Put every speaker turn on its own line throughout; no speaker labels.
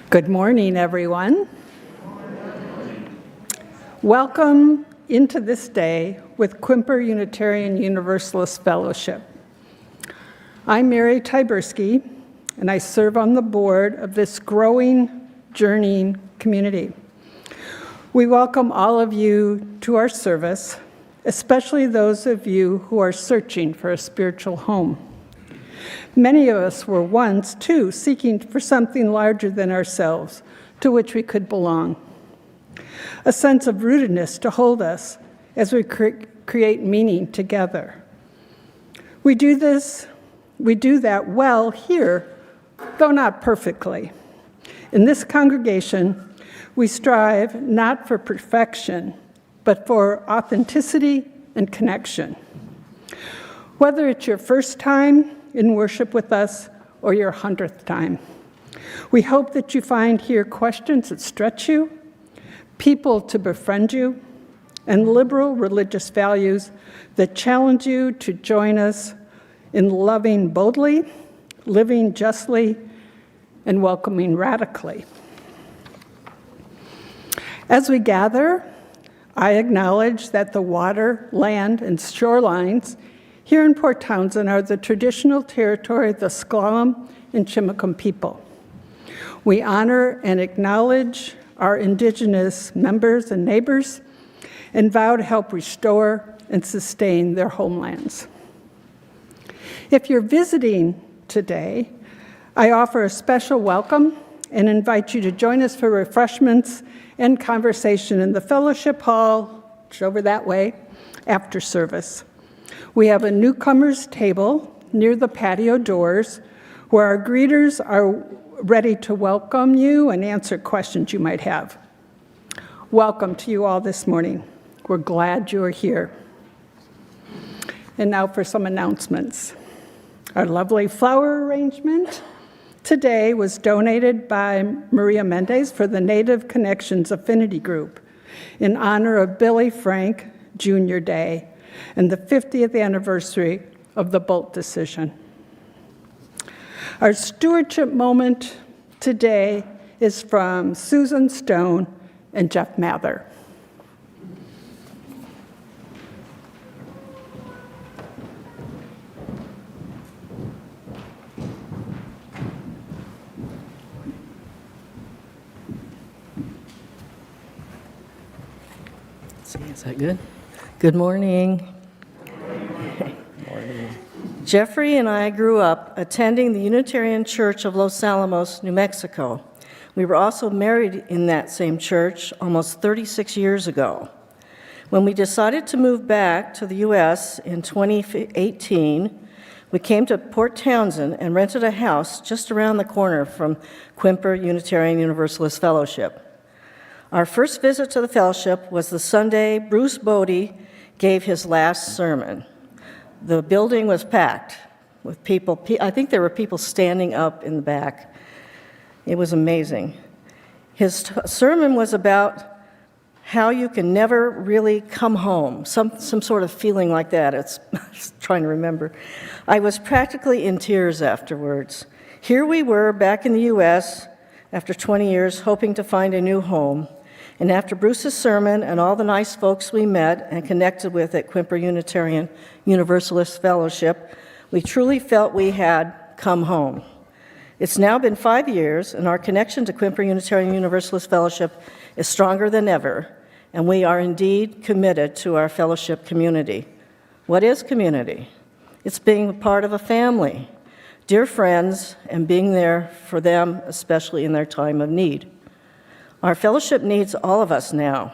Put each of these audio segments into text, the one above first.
Good morning, everyone. Welcome into this day with Quimper Unitarian Universalist Fellowship. I'm Mary Tyberski, and I serve on the board of this growing, journeying community. We welcome all of you to our service, especially those of you who are searching for a spiritual home. Many of us were once, too, seeking for something larger than ourselves, to which we could belong. A sense of rootedness to hold us as we create meaning together. We do that well here, though not perfectly. In this congregation, we strive not for perfection, but for authenticity and connection. Whether it's your first time in worship with us or your 100th time, we hope that you find here questions that stretch you, people to befriend you, and liberal religious values that challenge you to join us in loving boldly, living justly, and welcoming radically. As we gather, I acknowledge that the water, land, and shorelines here in Port Townsend are the traditional territory of the Galm and Chimacum people. We honor and acknowledge our indigenous members and neighbors and vow to help restore and sustain their homelands. If you're visiting today, I offer a special welcome and invite you to join us for refreshments and conversation in the fellowship hall, it's over that way, after service. We have a newcomers table near the patio doors where our greeters are ready to welcome you and answer questions you might have. Welcome to you all this morning. We're glad you are here. And now for some announcements. Our lovely flower arrangement today was donated by Maria Mendez for the Native Connections Affinity Group in honor of Billy Frank Jr. Day and the 50th anniversary of the Bolt decision. Our stewardship moment today is from Susan Stone and Jeff Mather.
Let's see, is that good? Good morning. Morning. Jeffrey and I grew up attending the Unitarian Church of Los Alamos, New Mexico. We were also married in that same church almost 36 years ago. When we decided to move back to the U.S. in 2018, we came to Port Townsend and rented a house just around the corner from Quimper Unitarian Universalist Fellowship. Our first visit to the fellowship was the Sunday Bruce Bodie gave his last sermon. The building was packed with people. I think there were people standing up in the back. It was amazing. His sermon was about how you can never really come home, some sort of feeling like that. I was trying to remember. I was practically in tears afterwards. Here we were back in the U.S. after 20 years, hoping to find a new home. And after Bruce's sermon and all the nice folks we met and connected with at Quimper Unitarian Universalist Fellowship, we truly felt we had come home. It's now been 5 years, and our connection to Quimper Unitarian Universalist Fellowship is stronger than ever, and we are indeed committed to our fellowship community. What is community? It's being a part of a family, dear friends, and being there for them, especially in their time of need. Our fellowship needs all of us now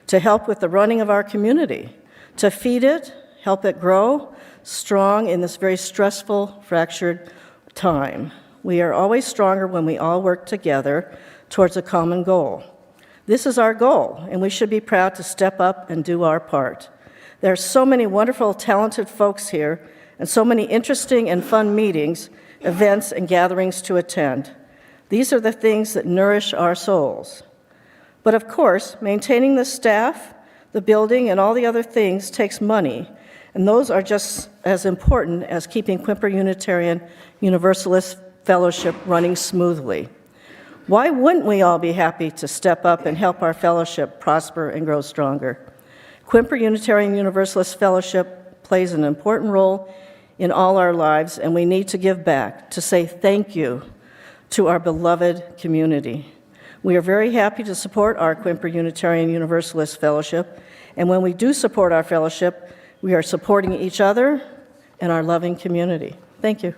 to help with the running of our community, to feed it, help it grow strong in this very stressful, fractured time. We are always stronger when we all work together towards a common goal. This is our goal, and we should be proud to step up and do our part. There are so many wonderful, talented folks here, and so many interesting and fun meetings, events, and gatherings to attend. These are the things that nourish our souls. But of course, maintaining the staff, the building, and all the other things takes money, and those are just as important as keeping Quimper Unitarian Universalist Fellowship running smoothly. Why wouldn't we all be happy to step up and help our fellowship prosper and grow stronger? Quimper Unitarian Universalist Fellowship plays an important role in all our lives, and we need to give back, to say thank you to our beloved community. We are very happy to support our Quimper Unitarian Universalist Fellowship, and when we do support our fellowship, we are supporting each other and our loving community. Thank you.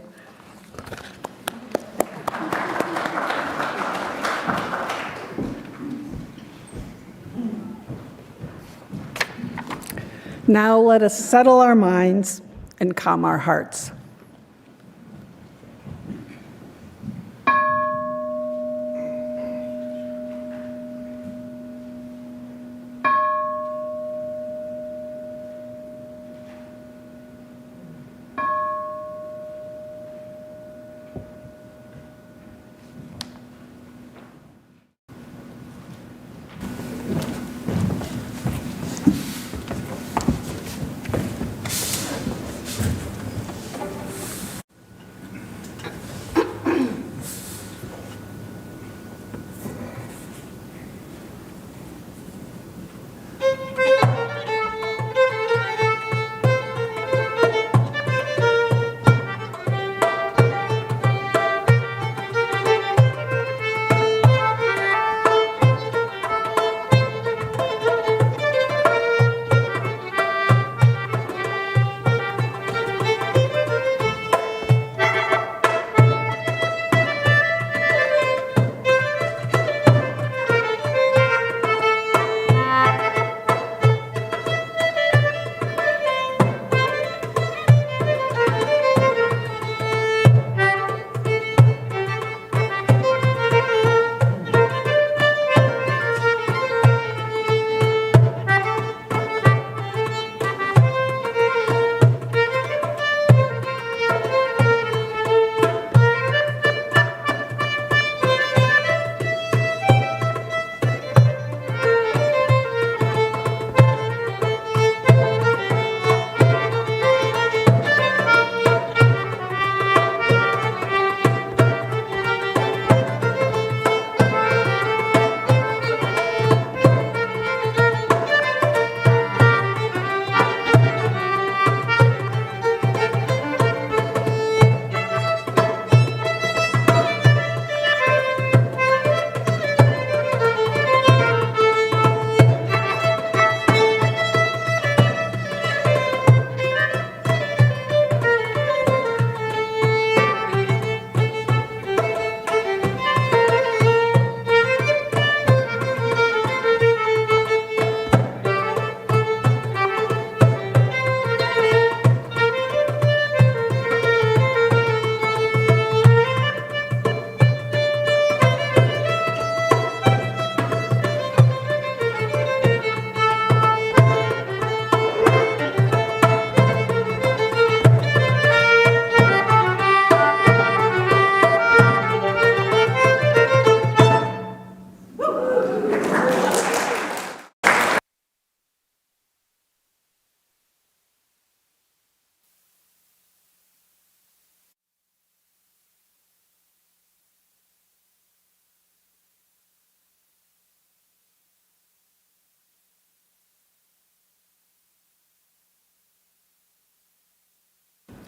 Now let us settle our minds and calm our hearts.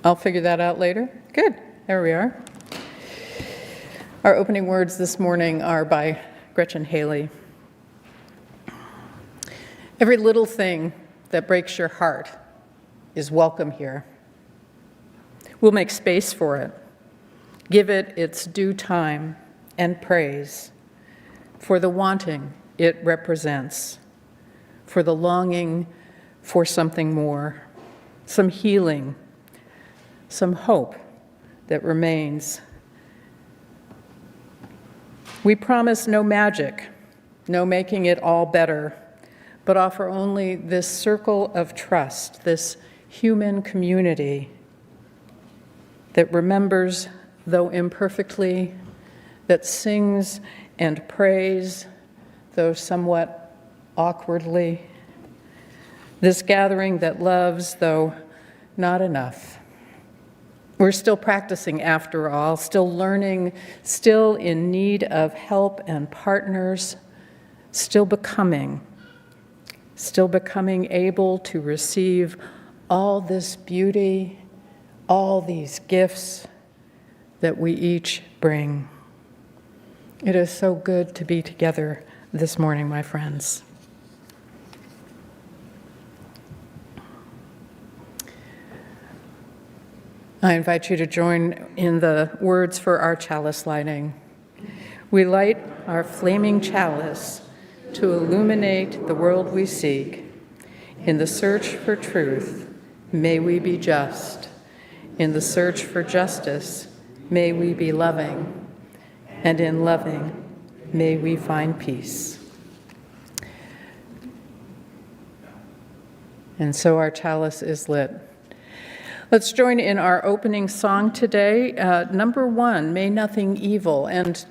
I'll figure that out later. Good, there we are. Our opening words this morning are by Gretchen Haley. Every little thing that breaks your heart is welcome here. We'll make space for it, give it its due time and praise for the wanting it represents, for the longing for something more, some healing, some hope that remains. We promise no magic, no making it all better, but offer only this circle of trust, this human community that remembers, though imperfectly, that sings and prays, though somewhat awkwardly, this gathering that loves, though not enough. We're still practicing after all, still learning, still in need of help and partners, still becoming able to receive all this beauty, all these gifts that we each bring. It is so good to be together this morning, my friends. I invite you to join in the words for our chalice lighting. We light our flaming chalice to illuminate the world we seek. In the search for truth, may we be just. In the search for justice, may we be loving. And in loving, may we find peace. And so our chalice is lit. Let's join in our opening song today, number 1, May Nothing Evil. And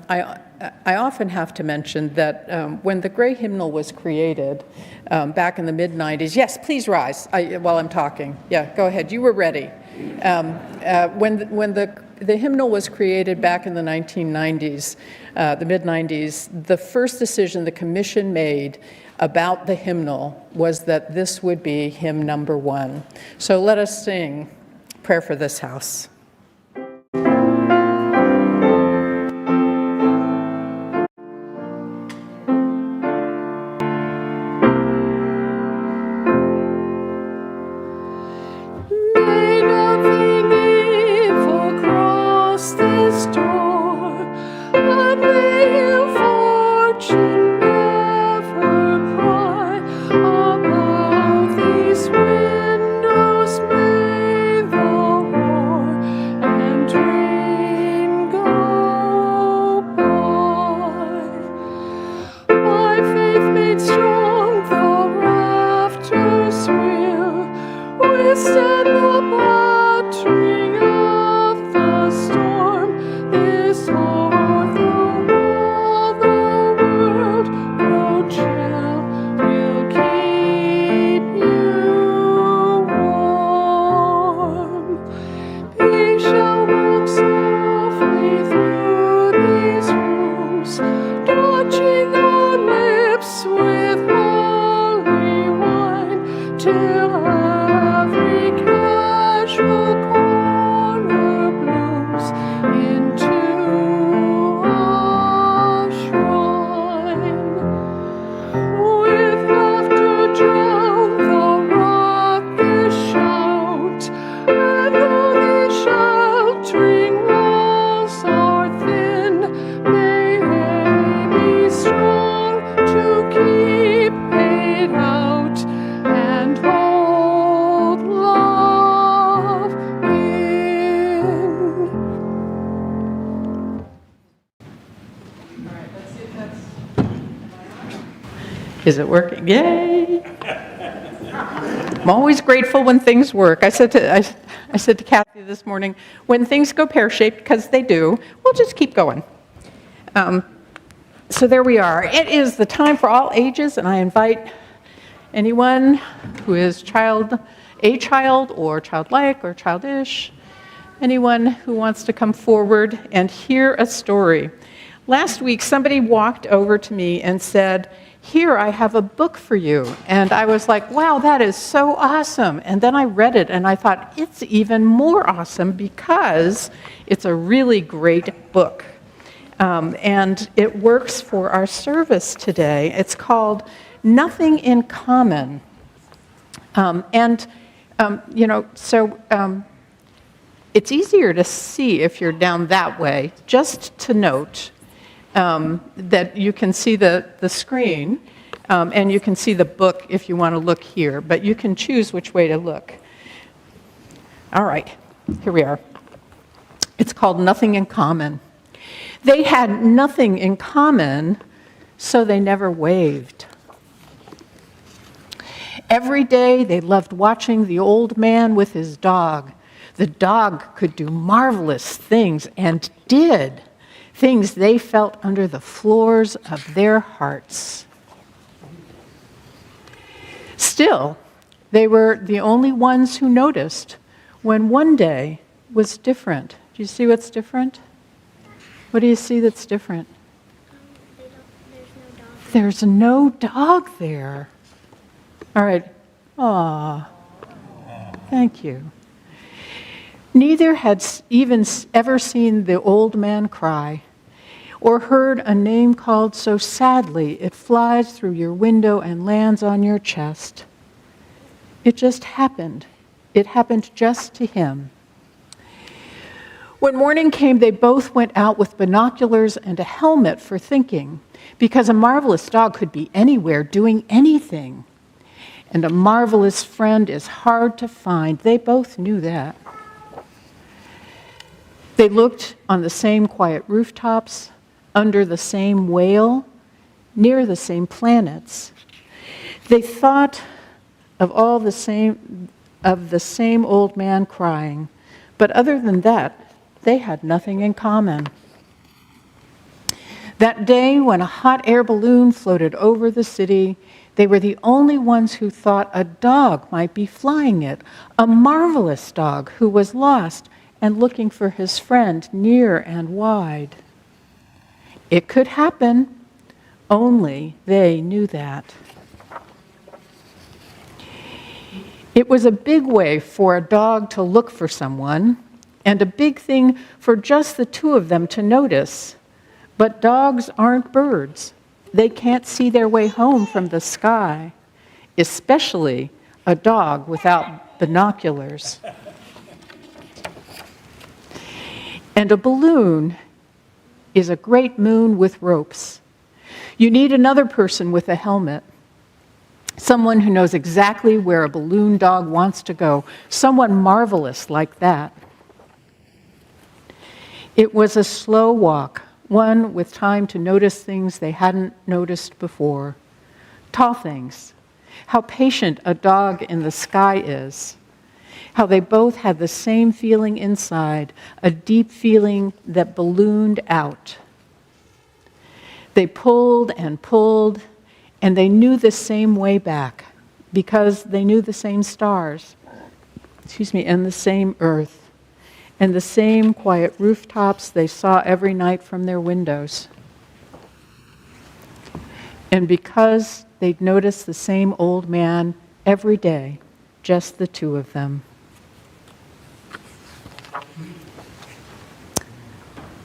I often have to mention that when the Gray Hymnal was created back in the mid-90s, yes, please rise while I'm talking. Yeah, go ahead, you were ready. When the hymnal was created back in the 1990s, the mid-90s, the first decision the commission made about the hymnal was that this would be hymn number 1. So let us sing Prayer for This House. Is it working? Yay! I'm always grateful when things work. I said to Kathy this morning, when things go pear-shaped, because they do, we'll just keep going. So there we are. It is the time for all ages, and I invite anyone who is a child or childlike or childish, anyone who wants to come forward and hear a story. Last week, somebody walked over to me and said, "Here, I have a book for you." And I was like, wow, that is so awesome. And then I read it and I thought, it's even more awesome because it's a really great book. And it works for our service today. It's called Nothing in Common. It's easier to see if you're down that way. Just to note that you can see the screen, and you can see the book if you want to look here, but you can choose which way to look. All right, here we are. It's called Nothing in Common. They had nothing in common, so they never waved. Every day they loved watching the old man with his dog. The dog could do marvelous things and did things they felt under the floors of their hearts. Still, they were the only ones who noticed when one day was different? Do you see what's different? What do you see that's different? There's no dog there. All right. Aw. Thank you. Neither had even ever seen the old man cry, or heard a name called so sadly it flies through your window and lands on your chest. It just happened. It happened just to him. When morning came, they both went out with binoculars and a helmet for thinking, because a marvelous dog could be anywhere doing anything. And a marvelous friend is hard to find. They both knew that. They looked on the same quiet rooftops, under the same whale, near the same planets. They thought of the same old man crying, but other than that, they had nothing in common. That day, when a hot air balloon floated over the city, they were the only ones who thought a dog might be flying it, a marvelous dog who was lost and looking for his friend near and wide. It could happen, only they knew that. It was a big way for a dog to look for someone, and a big thing for just the two of them to notice. But dogs aren't birds. They can't see their way home from the sky, especially a dog without binoculars. And a balloon is a great moon with ropes. You need another person with a helmet, someone who knows exactly where a balloon dog wants to go, someone marvelous like that. It was a slow walk, one with time to notice things they hadn't noticed before. Tall things, how patient a dog in the sky is, how they both had the same feeling inside, a deep feeling that ballooned out. They pulled, and they knew the same way back because they knew the same stars, and the same earth, and the same quiet rooftops they saw every night from their windows. And because they'd noticed the same old man every day, just the two of them.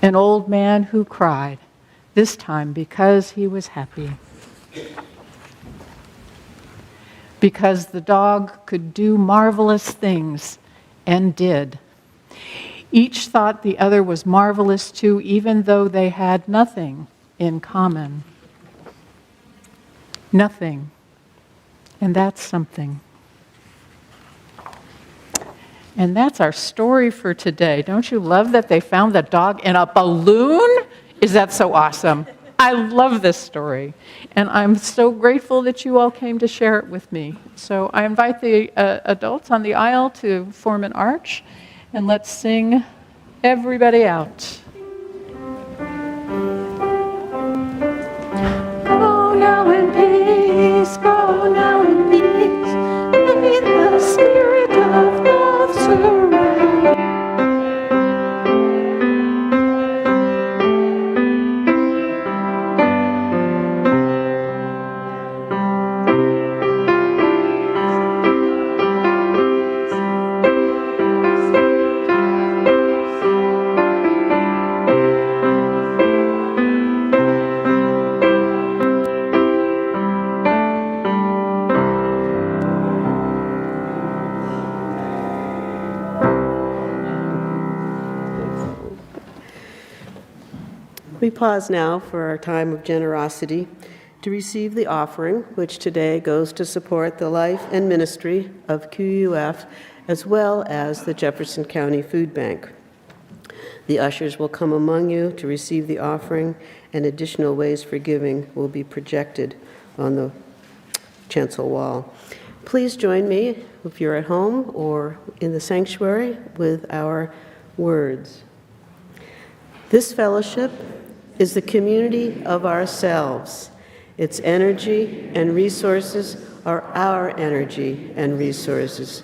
An old man who cried, this time because he was happy. Because the dog could do marvelous things, and did. Each thought the other was marvelous too, even though they had nothing in common. Nothing. And that's something. And that's our story for today. Don't you love that they found the dog in a balloon? Is that so awesome? I love this story. And I'm so grateful that you all came to share it with me. So I invite the adults on the aisle to form an arch, and let's sing Everybody Out. Go now in peace, go now in peace, may the spirit of love surround.
We pause now for our time of generosity to receive the offering, which today goes to support the life and ministry of QUUF, as well as the Jefferson County Food Bank. The ushers will come among you to receive the offering, and additional ways for giving will be projected on the chancel wall. Please join me, if you're at home or in the sanctuary, with our words. This fellowship is the community of ourselves. Its energy and resources are our energy and resources.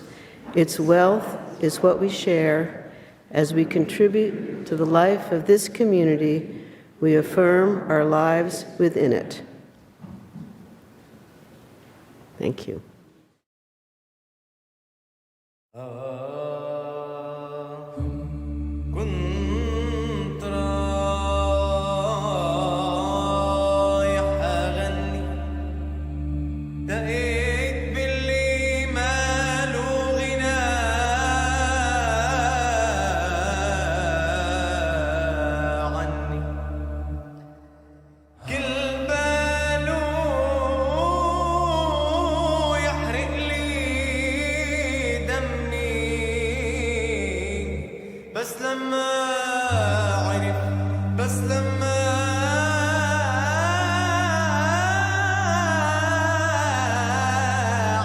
Its wealth is what we share, As we contribute to the life of this community, we affirm our lives within it. Thank you.
كنت رايح أغني دقيت باللي ماله غنى عني كل باله يحرق لي دمي بس لما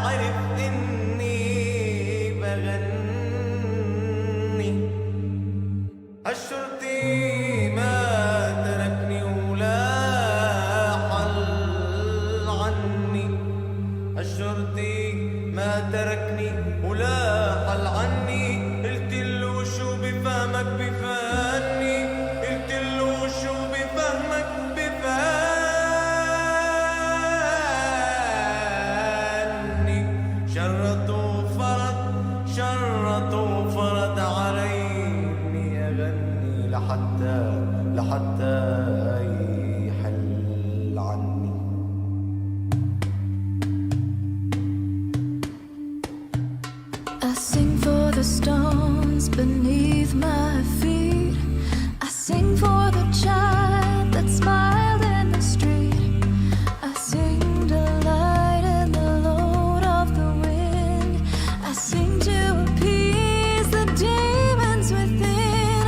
عرف إني بغني الشرطي ما تركني ولا حل عني الشرطي ما تركني ولا حل عني قلت له شو بفهمك بفهمني قلت له شو بفهمك بفهمني شرطوا فرض عليني أغني لحتى يحل عني
I sing for the stones beneath my feet. I sing for the child that smiled in the street. I sing delight in the load of the wind. I sing to appease the demons within.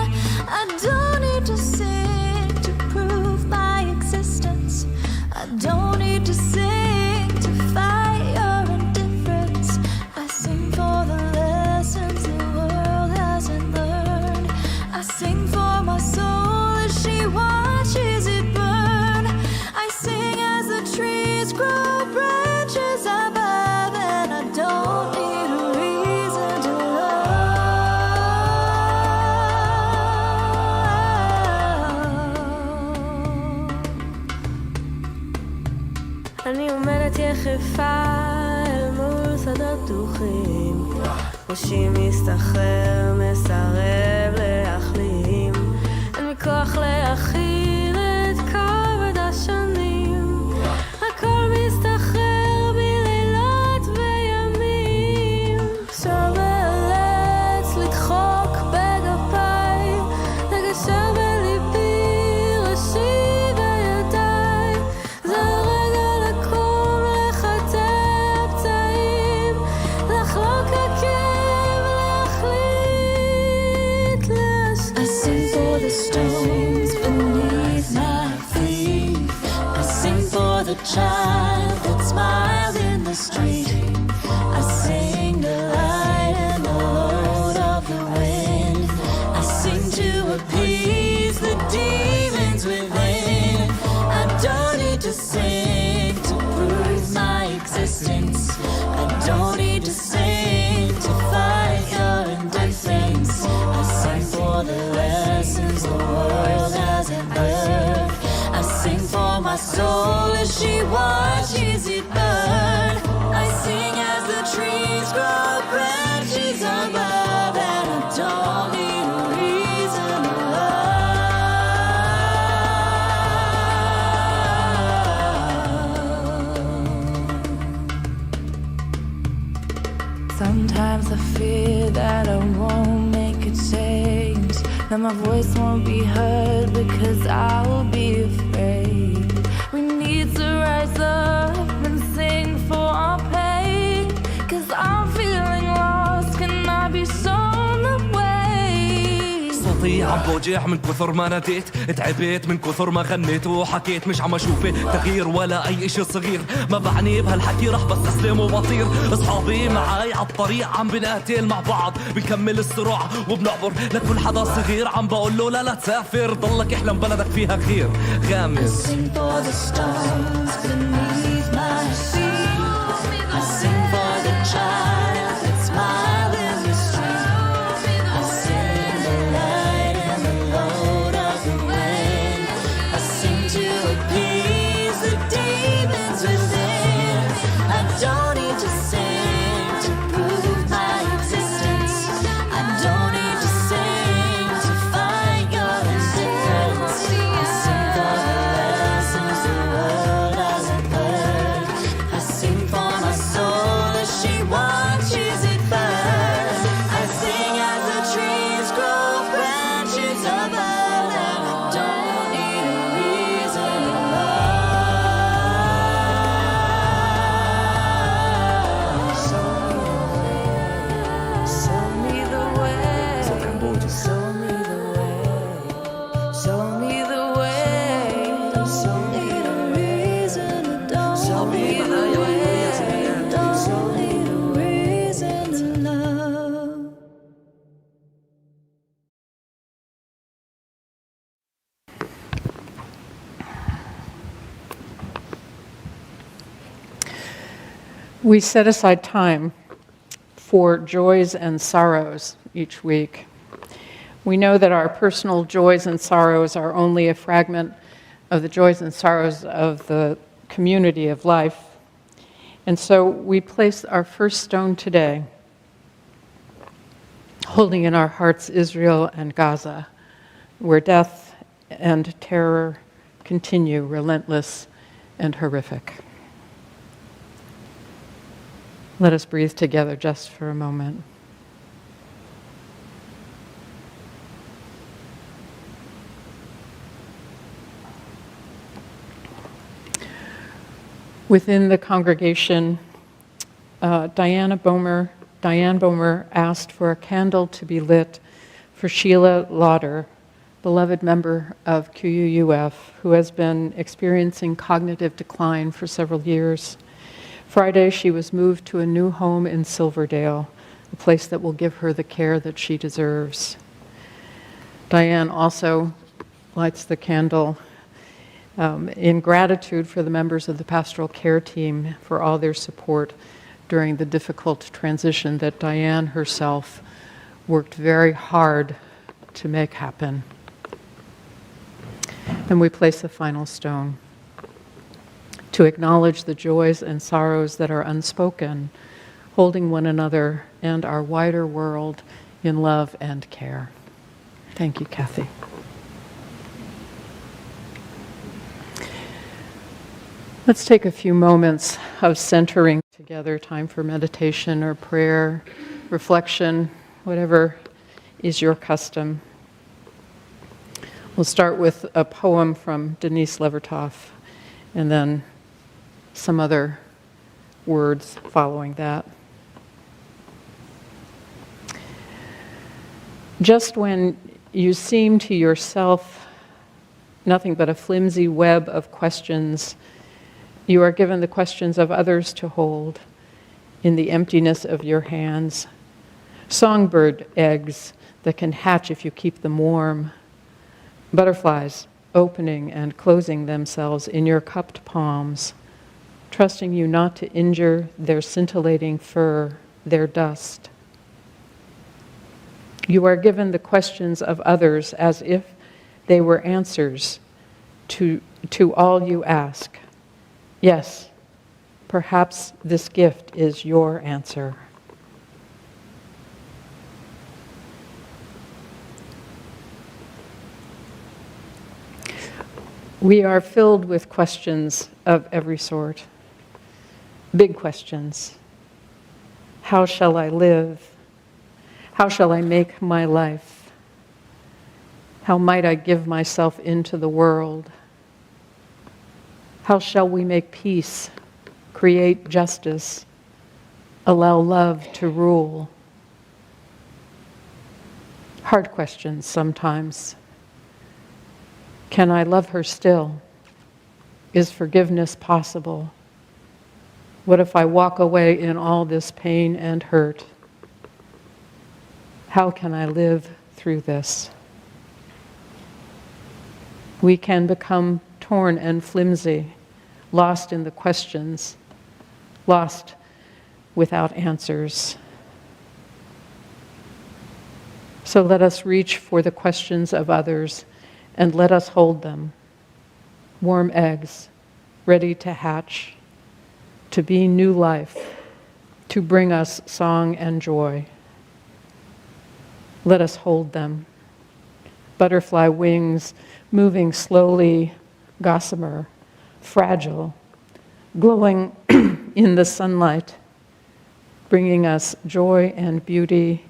I don't need to sing to prove my existence. I don't need to sing to fight your indifference. I sing for the lessons the world hasn't learned. I sing for my soul as she watches it burn. I sing as the trees grow branches above, and I don't need a reason to love. אני עומדת יחפה אל מול שדות פתוחים, ראשי מסתחרר, מסרב להחלים, אין לי כוח להכיל את כובד השנים, הכל מסתחרר בלילות וימים, עכשיו אאלץ לדחוק בגפיים, לגשר בליבי ראשי וידיים, זה הרגע לקום לחטא פצעים, לחלוק הכאב, להחליט להשלים. I sing for the stones beneath my feet. I sing for the child that smiled in the street. I sing delight in the load of the wind. I sing to appease the demons within. I don't need to sing to prove my existence. I don't need to sing to fight your indifference. I sing for the lessons the world hasn't learned. I sing for my soul as she watches it burn. I sing as the trees grow branches above, and I don't need a reason to love. Sometimes I fear that I won't make a change, that my voice won't be heard because I will be afraid. We need to rise up and sing for our pain, 'cause I'm feeling lost, can I be shown the way?
صوتي عم بوجع من كثر ما ناديت، تعبت من كثر ما غنيت وحكيت، مش عم اشوف تغيير ولا اي اشي صغير، ما بعني بهالحكي رح بستسلم وبطير، اصحابي معي عالطريق عم بنقاتل مع بعض، بنكمل الصراع وبنعبر لكل حدا صغير، عم بقول له لا تسافر، ضلك احلم بلدك فيها خير غامر.
I sing for the stones beneath my feet. I sing for the child that smiled in the street. I sing the
We set aside time for joys and sorrows each week. We know that our personal joys and sorrows are only a fragment of the joys and sorrows of the community of life. And so we place our first stone today, holding in our hearts Israel and Gaza, where death and terror continue, relentless and horrific. Let us breathe together just for a moment. Within the congregation, Diane Bomer asked for a candle to be lit for Sheila Lauder, beloved member of QUUF, who has been experiencing cognitive decline for several years. Friday, she was moved to a new home in Silverdale, a place that will give her the care that she deserves. Diane also lights the candle in gratitude for the members of the pastoral care team for all their support during the difficult transition that Diane herself worked very hard to make happen. And we place the final stone to acknowledge the joys and sorrows that are unspoken, holding one another and our wider world in love and care. Thank you, Kathy. Let's take a few moments of centering together, time for meditation or prayer, reflection, whatever is your custom. We'll start with a poem from Denise Levertov, and then some other words following that. Just when you seem to yourself nothing but a flimsy web of questions, you are given the questions of others to hold in the emptiness of your hands. Songbird eggs that can hatch if you keep them warm. Butterflies opening and closing themselves in your cupped palms, trusting you not to injure their scintillating fur, their dust. You are given the questions of others as if they were answers to all you ask. Yes, perhaps this gift is your answer. We are filled with questions of every sort. Big questions. How shall I live? How shall I make my life? How might I give myself into the world? How shall we make peace, create justice, allow love to rule? Hard questions sometimes. Can I love her still? Is forgiveness possible? What if I walk away in all this pain and hurt? How can I live through this? We can become torn and flimsy, lost in the questions, lost without answers. So let us reach for the questions of others and let us hold them. Warm eggs, ready to hatch, to be new life, to bring us song and joy. Let us hold them. Butterfly wings moving slowly, gossamer, fragile, glowing in the sunlight, bringing us joy and beauty,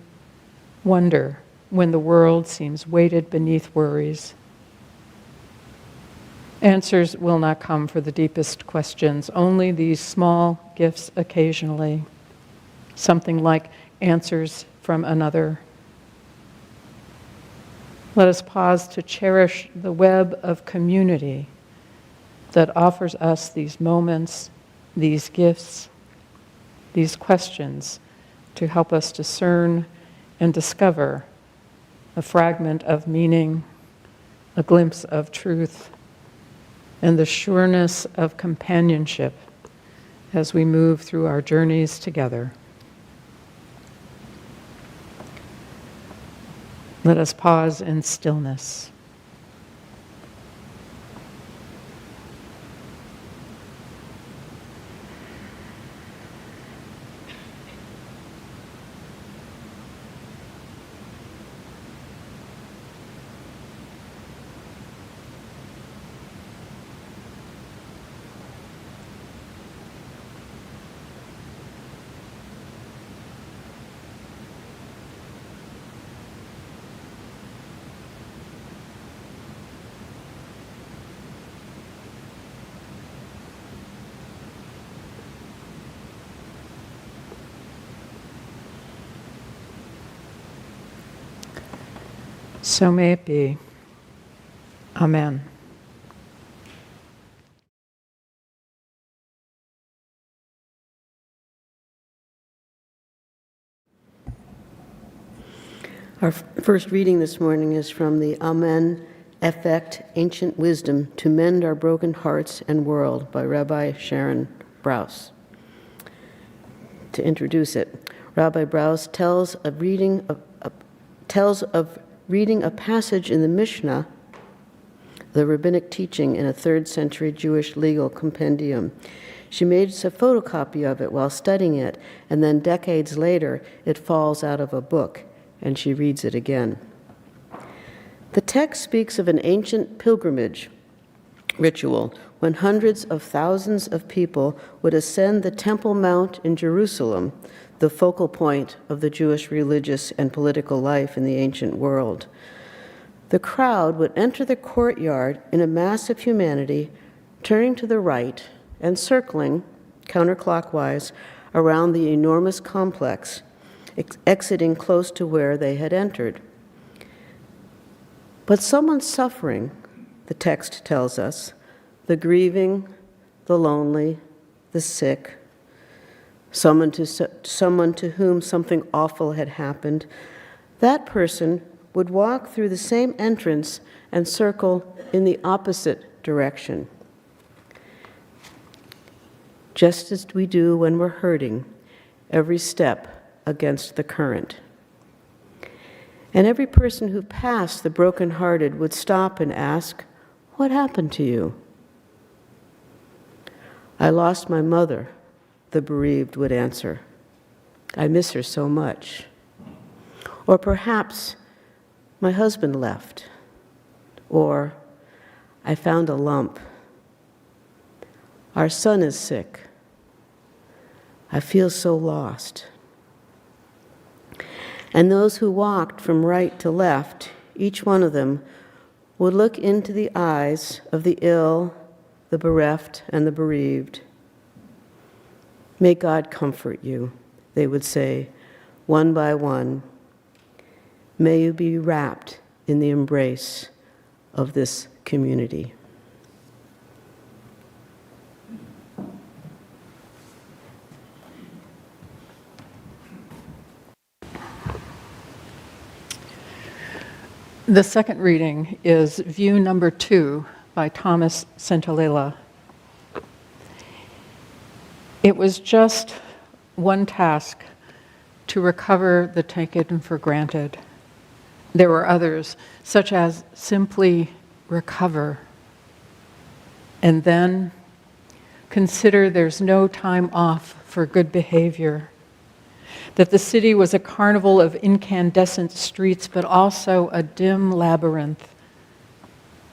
wonder when the world seems weighted beneath worries. Answers will not come for the deepest questions, only these small gifts occasionally, something like answers from another. Let us pause to cherish the web of community that offers us these moments, these gifts, these questions to help us discern and discover a fragment of meaning, a glimpse of truth, and the sureness of companionship as we move through our journeys together. Let us pause in stillness. So may it be. Amen.
Our first reading this morning is from the Amen Effect, Ancient Wisdom to Mend Our Broken Hearts and World by Rabbi Sharon Brous. To introduce it, Rabbi Brous tells of reading a passage in the Mishnah, the rabbinic teaching in a 3rd century Jewish legal compendium. She made a photocopy of it while studying it, and then decades later, it falls out of a book, and she reads it again. The text speaks of an ancient pilgrimage ritual when hundreds of thousands of people would ascend the Temple Mount in Jerusalem, the focal point of the Jewish religious and political life in the ancient world. The crowd would enter the courtyard in a mass of humanity, turning to the right and circling counterclockwise around the enormous complex, exiting close to where they had entered. But someone suffering, the text tells us, the grieving, the lonely, the sick, someone to whom something awful had happened, that person would walk through the same entrance and circle in the opposite direction. Just as we do when we're hurting, every step against the current. And every person who passed the brokenhearted would stop and ask, "What happened to you?" "I lost my mother," the bereaved would answer. "I miss her so much." Or perhaps, "My husband left." Or, "I found a lump." "Our son is sick." "I feel so lost." And those who walked from right to left, each one of them, would look into the eyes of the ill, the bereft, and the bereaved. "May God comfort you," they would say, one by one. "May you be wrapped in the embrace of this community."
The second reading is View Number 2 by Thomas Centolella. It was just one task to recover the taken for granted. There were others, such as simply recover, and then consider there's no time off for good behavior, that the city was a carnival of incandescent streets, but also a dim labyrinth,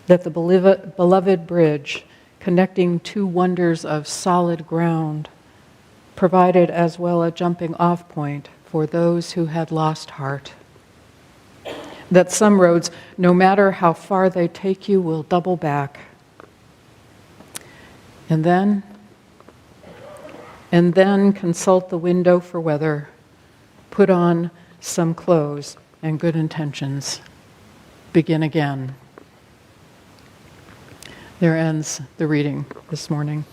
that the beloved bridge connecting two wonders of solid ground provided as well a jumping off point for those who had lost heart, that some roads, no matter how far they take you, will double back. And then consult the window for weather, put on some clothes and good intentions, begin again. There ends the reading this morning.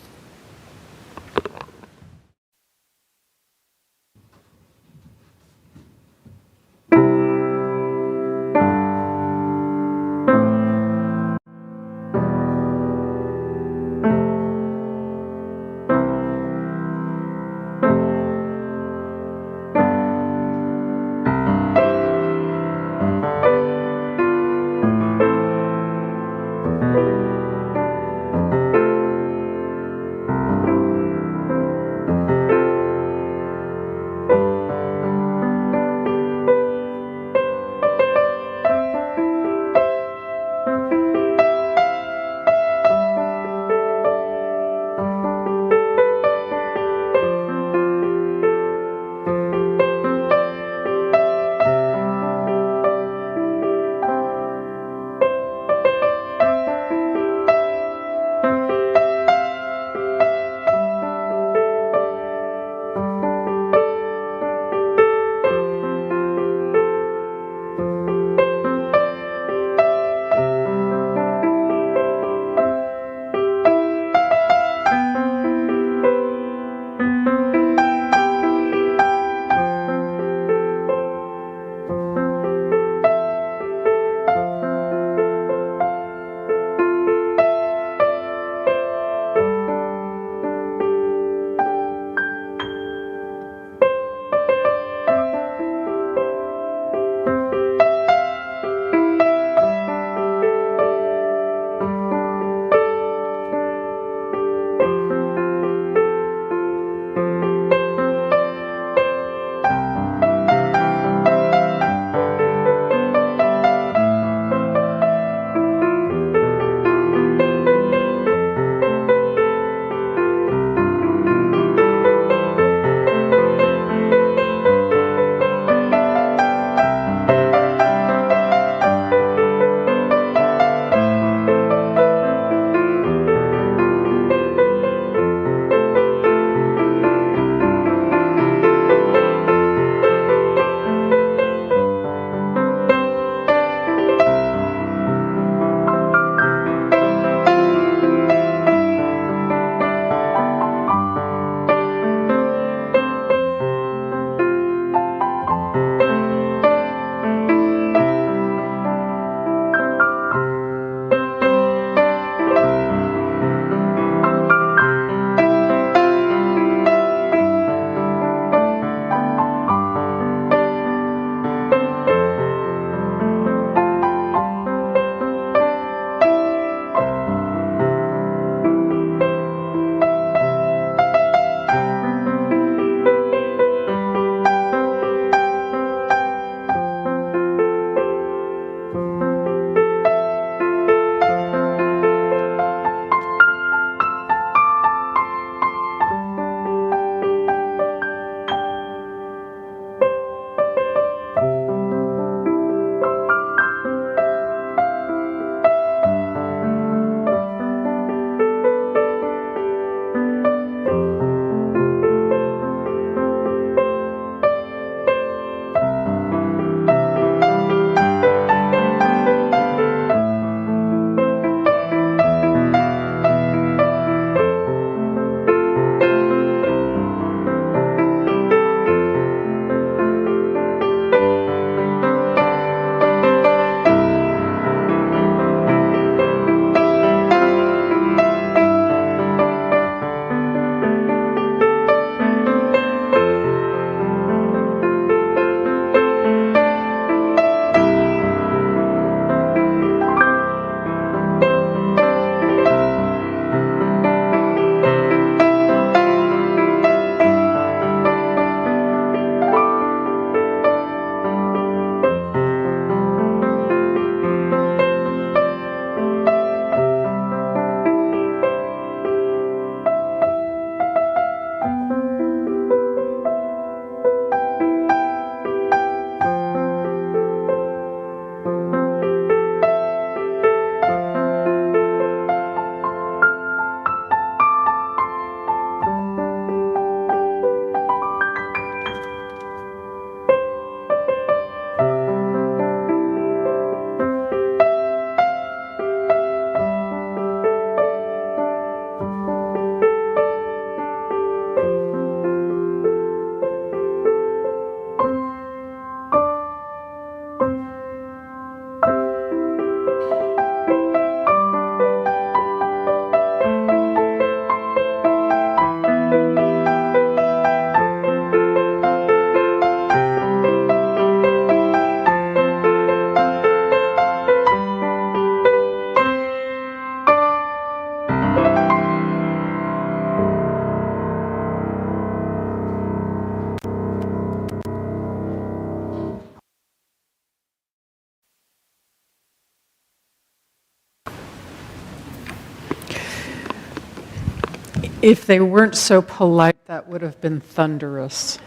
If they weren't so polite, that would have been thunderous.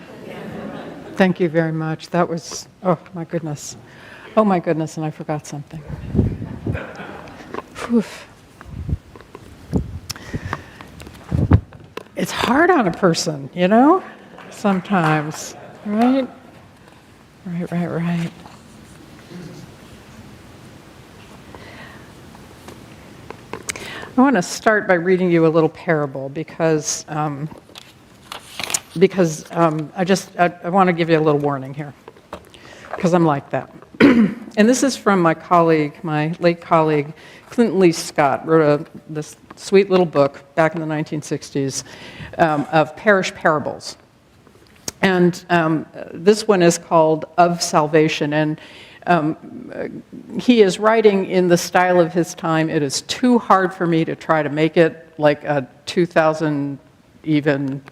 Thank you very much. That was, oh my goodness. Oh my goodness, and I forgot something. Whew. It's hard on a person, you know, sometimes, right? Right. I want to start by reading you a little parable because I want to give you a little warning here because I'm like that. And this is from my late colleague, Clinton Lee Scott, wrote this sweet little book back in the 1960s of parish parables. And this one is called Of Salvation. And he is writing in the style of his time. It is too hard for me to try to make it like a 2000 even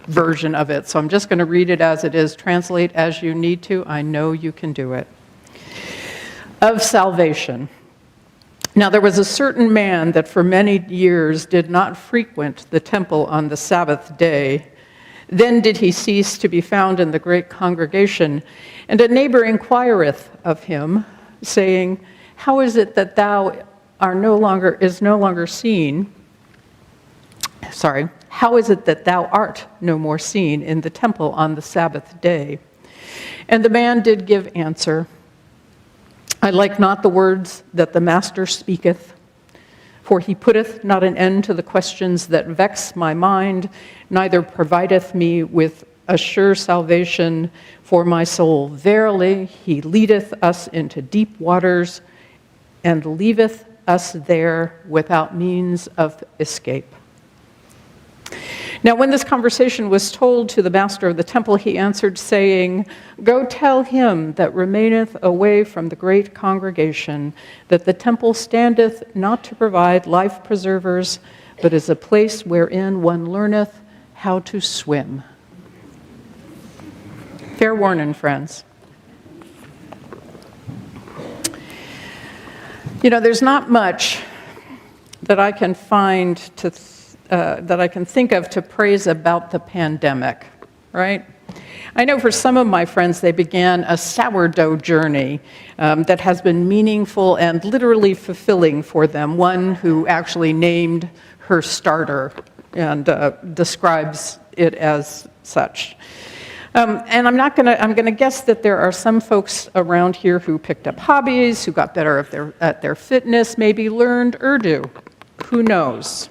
version of it. So I'm just going to read it as it is. Translate as you need to. I know you can do it. Of salvation. Now there was a certain man that for many years did not frequent the temple on the Sabbath day. Then did he cease to be found in the great congregation. And a neighbor inquireth of him, saying, How is it that thou no longer seen? How is it that thou art no more seen in the temple on the Sabbath day? And the man did give answer, I like not the words that the master speaketh, for he putteth not an end to the questions that vex my mind, neither provideth me with a sure salvation for my soul. Verily, he leadeth us into deep waters, and leaveth us there without means of escape. Now, when this conversation was told to the master of the temple, he answered, saying, Go tell him that remaineth away from the great congregation, that the temple standeth not to provide life preservers, but is a place wherein one learneth how to swim. Fair warning, friends. You know, there's not much that I can find that I can think of to praise about the pandemic, right? I know for some of my friends, they began a sourdough journey that has been meaningful and literally fulfilling for them, one who actually named her starter and describes it as such. And I'm going to guess that there are some folks around here who picked up hobbies, who got better at their fitness, maybe learned Urdu. Who knows?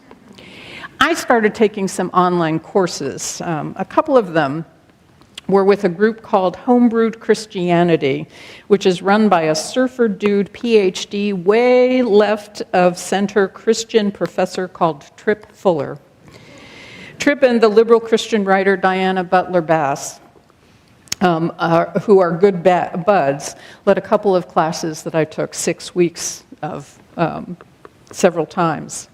I started taking some online courses. A couple of them were with a group called Homebrewed Christianity, which is run by a surfer dude, PhD, way left of center Christian professor called Trip Fuller. Trip and the liberal Christian writer Diana Butler Bass, who are good buds, led a couple of classes that I took 6 weeks of several times.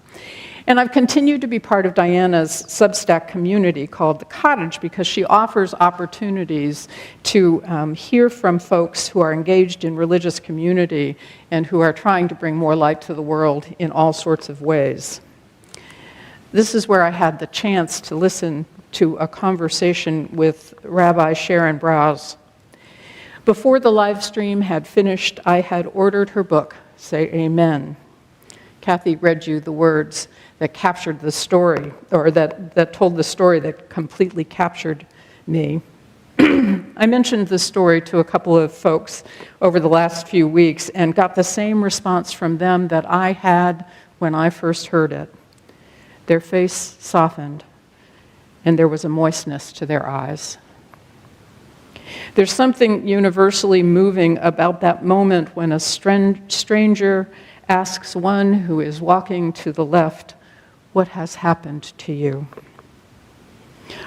And I've continued to be part of Diana's Substack community called The Cottage because she offers opportunities to hear from folks who are engaged in religious community and who are trying to bring more light to the world in all sorts of ways. This is where I had the chance to listen to a conversation with Rabbi Sharon Browse. Before the live stream had finished, I had ordered her book, Say Amen. Kathy read you the words that captured the story, or that told the story that completely captured me. I mentioned the story to a couple of folks over the last few weeks and got the same response from them that I had when I first heard it. Their face softened, and there was a moistness to their eyes. There's something universally moving about that moment when a stranger asks one who is walking to the left, what has happened to you?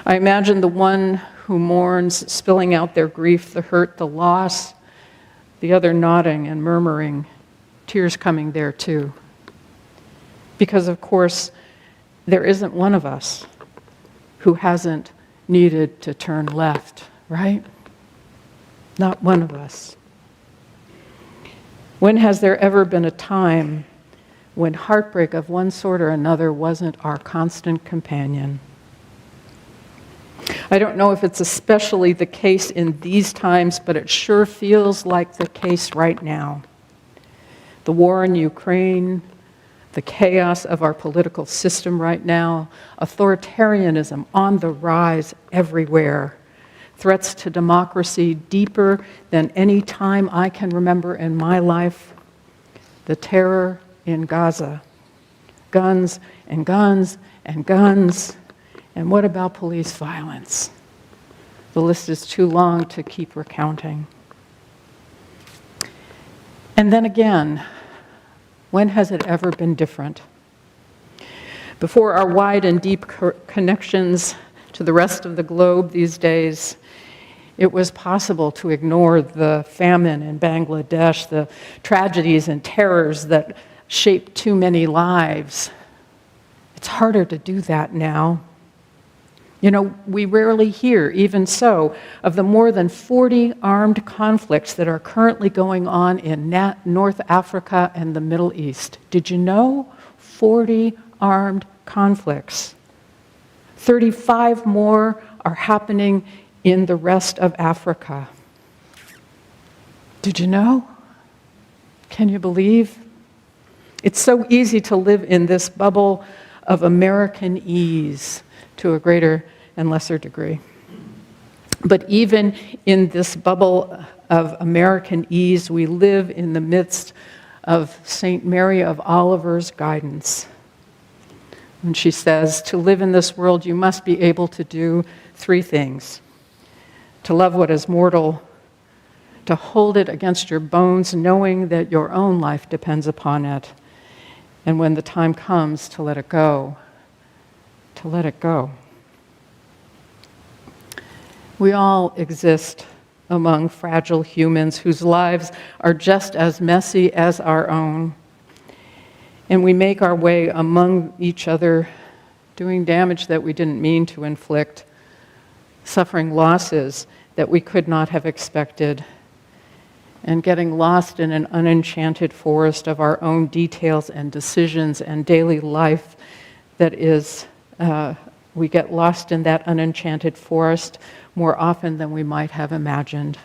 I imagine the one who mourns spilling out their grief, the hurt, the loss, the other nodding and murmuring, tears coming there too. Because of course, there isn't one of us who hasn't needed to turn left, right? Not one of us. When has there ever been a time when heartbreak of one sort or another wasn't our constant companion. I don't know if it's especially the case in these times, but it sure feels like the case right now. The war in Ukraine, the chaos of our political system right now, authoritarianism on the rise everywhere, threats to democracy deeper than any time I can remember in my life, the terror in Gaza, guns and guns and guns, and what about police violence? The list is too long to keep recounting. And then again, when has it ever been different? Before our wide and deep connections to the rest of the globe these days, it was possible to ignore the famine in Bangladesh, the tragedies and terrors that shaped too many lives. It's harder to do that now. You know, we rarely hear, even so, of the more than 40 armed conflicts that are currently going on in North Africa and the Middle East. Did you know? 40 armed conflicts. 35 more are happening in the rest of Africa. Did you know? Can you believe? It's so easy to live in this bubble of American ease to a greater and lesser degree. But even in this bubble of American ease, we live in the midst of St. Mary of Oliver's guidance. When she says, to live in this world, you must be able to do three things: to love what is mortal, to hold it against your bones, knowing that your own life depends upon it, and when the time comes, to let it go. To let it go. We all exist among fragile humans whose lives are just as messy as our own. And we make our way among each other, doing damage that we didn't mean to inflict, suffering losses that we could not have expected, and getting lost in an unenchanted forest of our own details and decisions and daily life that is, we get lost in that unenchanted forest more often than we might have imagined.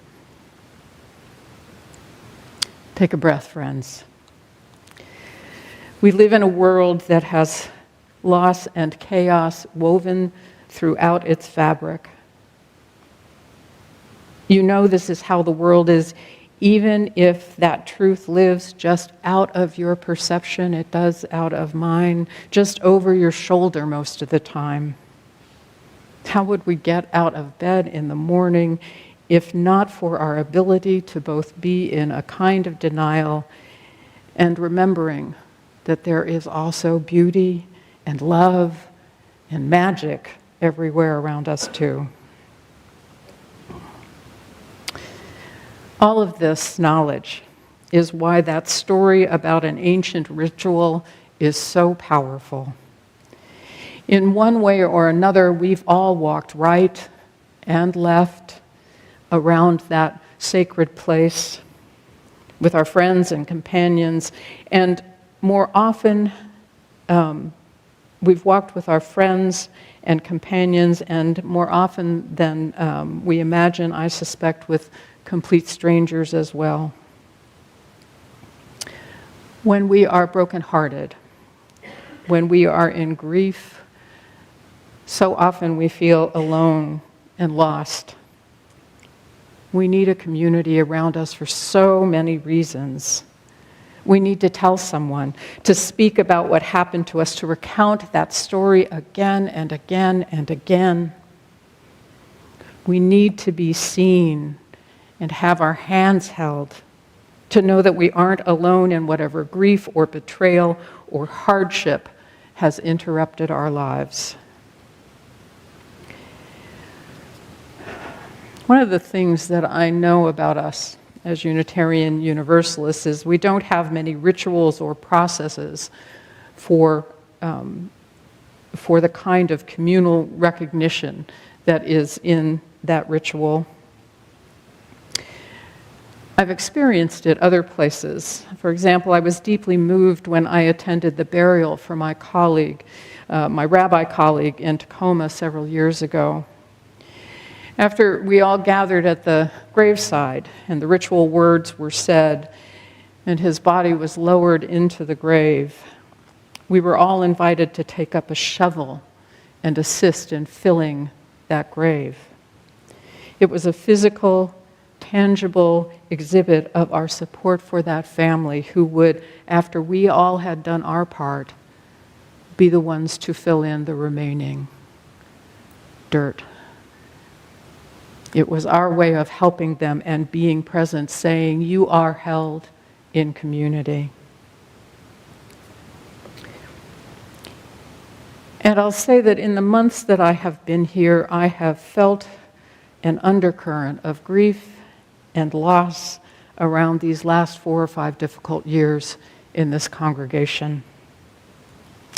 Take a breath, friends. We live in a world that has loss and chaos woven throughout its fabric. You know this is how the world is, even if that truth lives just out of your perception. It does out of mine, just over your shoulder most of the time. How would we get out of bed in the morning if not for our ability to both be in a kind of denial and remembering that there is also beauty and love and magic everywhere around us too? All of this knowledge is why that story about an ancient ritual is so powerful. In one way or another, we've all walked right and left around that sacred place with our friends and companions, and more often, we've walked with our friends and companions, and more often than we imagine, I suspect, with complete strangers as well. When we are brokenhearted, when we are in grief, so often we feel alone and lost. We need a community around us for so many reasons. We need to tell someone, to speak about what happened to us, to recount that story again and again and again. We need to be seen and have our hands held, to know that we aren't alone in whatever grief or betrayal or hardship has interrupted our lives. One of the things that I know about us as Unitarian Universalists is we don't have many rituals or processes for the kind of communal recognition that is in that ritual. I've experienced it other places. For example, I was deeply moved when I attended the burial for my colleague, my rabbi colleague in Tacoma several years ago. After we all gathered at the graveside and the ritual words were said and his body was lowered into the grave, we were all invited to take up a shovel and assist in filling that grave. It was a physical, tangible exhibit of our support for that family who would, after we all had done our part, be the ones to fill in the remaining dirt. It was our way of helping them and being present, saying, you are held in community. And I'll say that in the months that I have been here, I have felt an undercurrent of grief and loss around these last 4 or 5 difficult years in this congregation.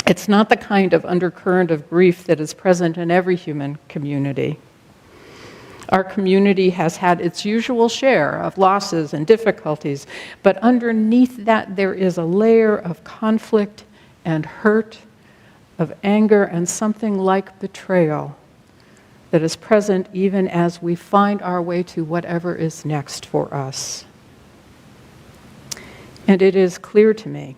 It's not the kind of undercurrent of grief that is present in every human community. Our community has had its usual share of losses and difficulties, but underneath that there is a layer of conflict and hurt, of anger and something like betrayal that is present even as we find our way to whatever is next for us. And it is clear to me,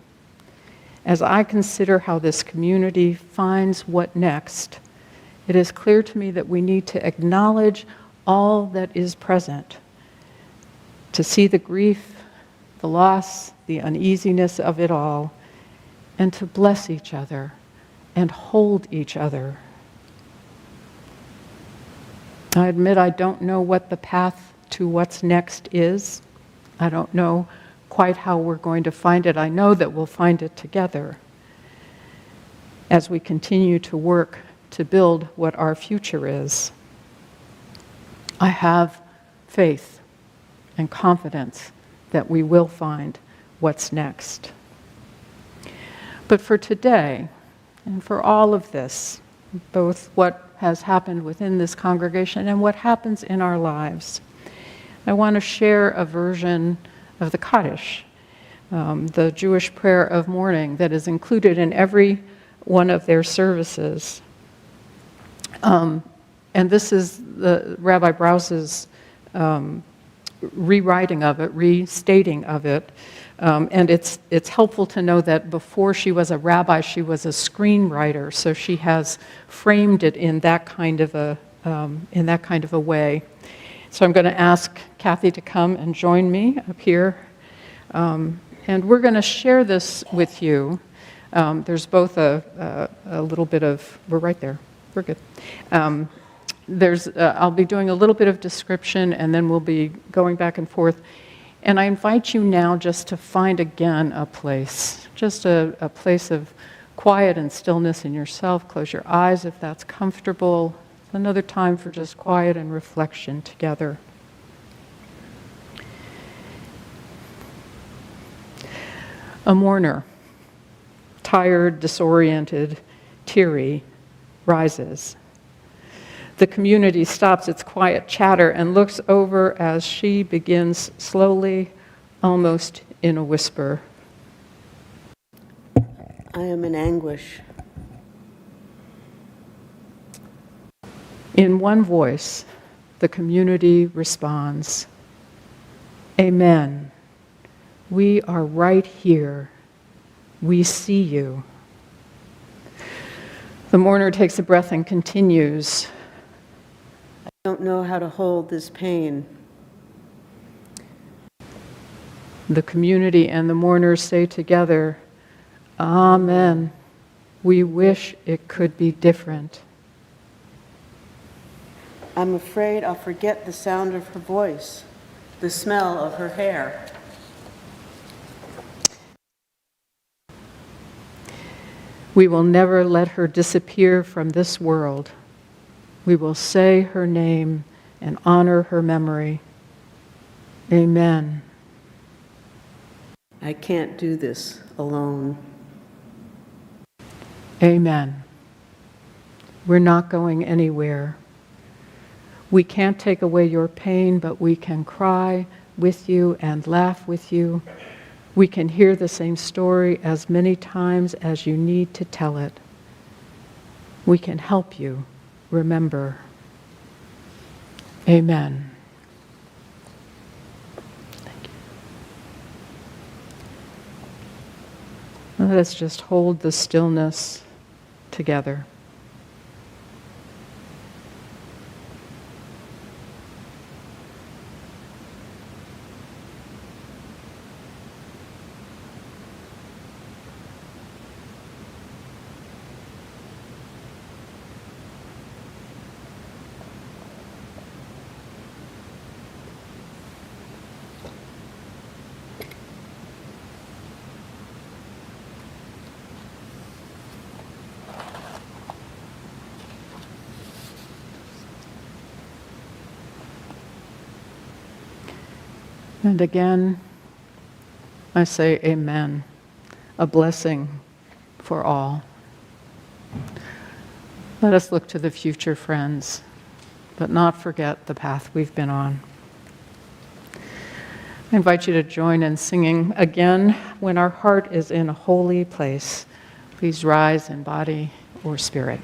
as I consider how this community finds what next, it is clear to me that we need to acknowledge all that is present, to see the grief, the loss, the uneasiness of it all, and to bless each other and hold each other. I admit I don't know what the path to what's next is. I don't know quite how we're going to find it. I know that we'll find it together as we continue to work to build what our future is. I have faith and confidence that we will find what's next. But for today, and for all of this, both what has happened within this congregation and what happens in our lives, I want to share a version of the Kaddish, the Jewish prayer of mourning that is included in every one of their services. And this is the Rabbi Brause's rewriting of it, restating of it. And it's helpful to know that before she was a rabbi, she was a screenwriter, so she has framed it in that kind of a way. So I'm going to ask Kathy to come and join me up here, and we're going to share this with you. There's both a little bit of, we're right there, we're good. I'll be doing a little bit of description, and then we'll be going back and forth. And I invite you now just to find again a place, just a place of quiet and stillness in yourself. Close your eyes if that's comfortable. Another time for just quiet and reflection together. A mourner, tired, disoriented, teary, rises. The community stops its quiet chatter and looks over as she begins slowly, almost in a whisper.
I am in anguish.
In one voice, the community responds, Amen. We are right here. We see you. The mourner takes a breath and continues,
I don't know how to hold this pain.
The community and the mourners say together, Amen. We wish it could be different.
I'm afraid I'll forget the sound of her voice, the smell of her hair.
We will never let her disappear from this world. We will say her name and honor her memory. Amen.
I can't do this alone.
Amen. We're not going anywhere. We can't take away your pain, but we can cry
with you and laugh with you. We can hear the same story as many times as you need to tell it. We can help you remember. Amen. Thank you. Let us just hold the stillness together. And again, I say amen, a blessing for all. Let us look to the future, friends, but not forget the path we've been on. I invite you to join in singing again, When Our Heart is in a Holy Place. Please rise in body or spirit.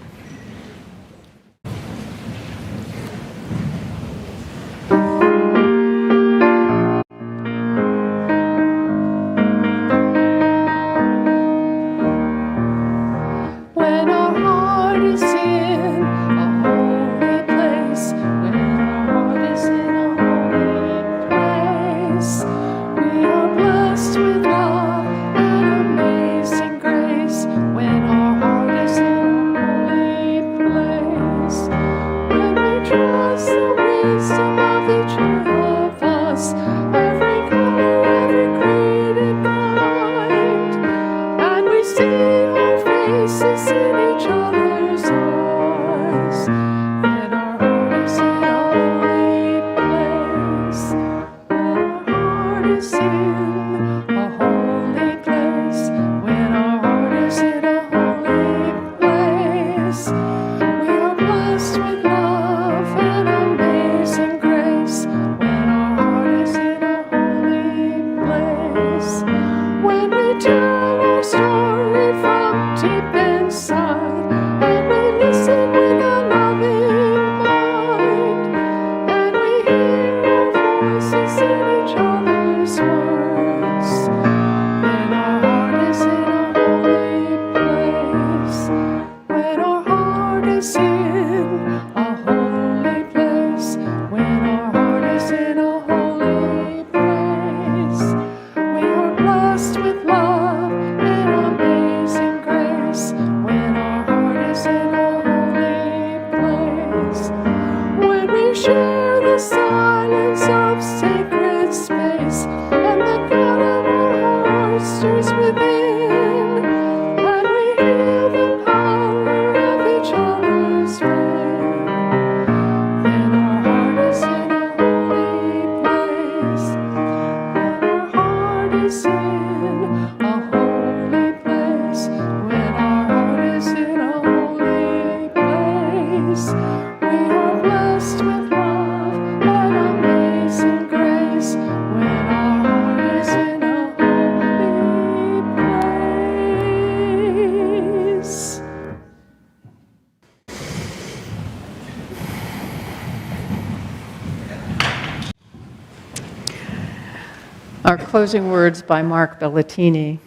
Our closing words by Mark Bellatini.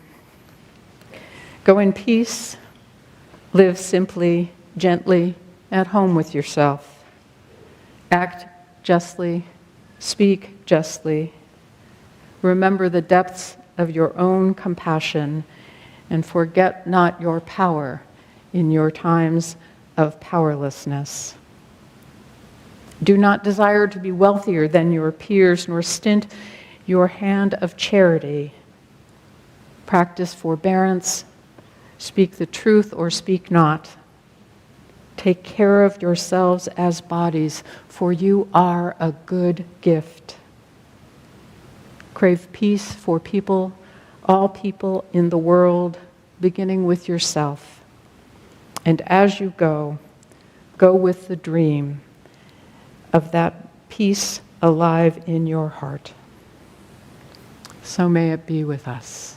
Go in peace, live simply, gently, at home with yourself. Act justly, speak justly. Remember the depths of your own compassion and forget not your power in your times of powerlessness. Do not desire to be wealthier than your peers, nor stint your hand of charity. Practice forbearance, speak the truth or speak not. Take care of yourselves as bodies, for you are a good gift. Crave peace for people, all people in the world, beginning with yourself. And as you go with the dream of that peace alive in your heart. so may it be with us.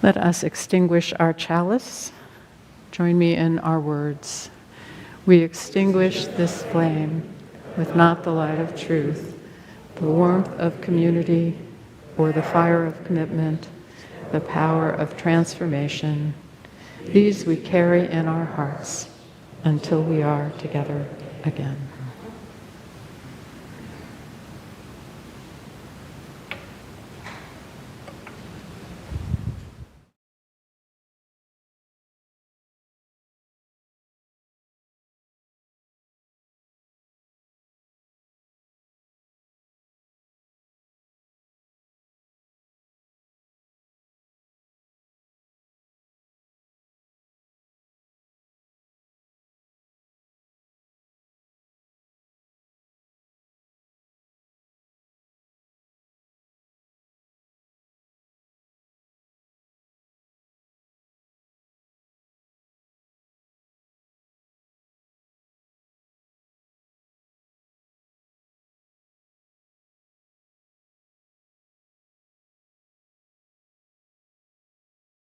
Let us extinguish our chalice. Join me in our words. We extinguish this flame with not the light of truth, the warmth of community, or the fire of commitment, the power of transformation. These we carry in our hearts until we are together again.